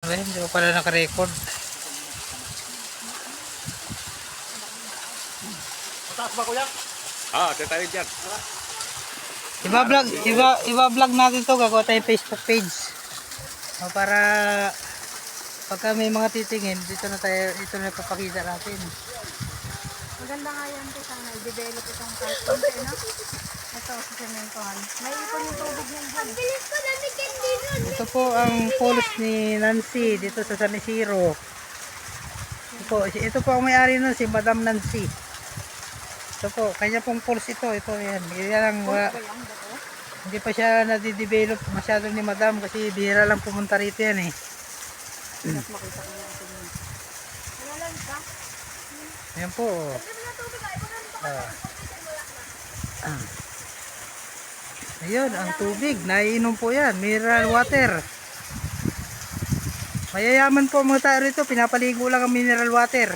Ay, hindi ko pala naka-record. Mataas ba kuya? Tayo dyan. Iba-vlog natin to, gagawa tayong Facebook page. O, para pagka may mga titingin, dito na ipapakita natin. Maganda nga yan ito sana i-develop itong kahit konti, no? Ito, sa sementohan. May ipon yung tubig yan dyan. Ang bilis ko namikin dito. Ito po ang polos ni Nancy dito sa San Isidro. Ito po ang may-ari nun, si Madam Nancy. Ito po, kanya pong polos ito. Ito yan. Yan ang, hindi pa siya nadidevelop masyado ni Madam kasi bihira lang pumunta rito yan eh. Mas makita ko yung ito yun. Wala ka? Yan po. Ayun, ang tubig. Naiinom po yan. Mineral water. Mayayaman po mga tayo rito. Pinapaligo lang ang mineral water.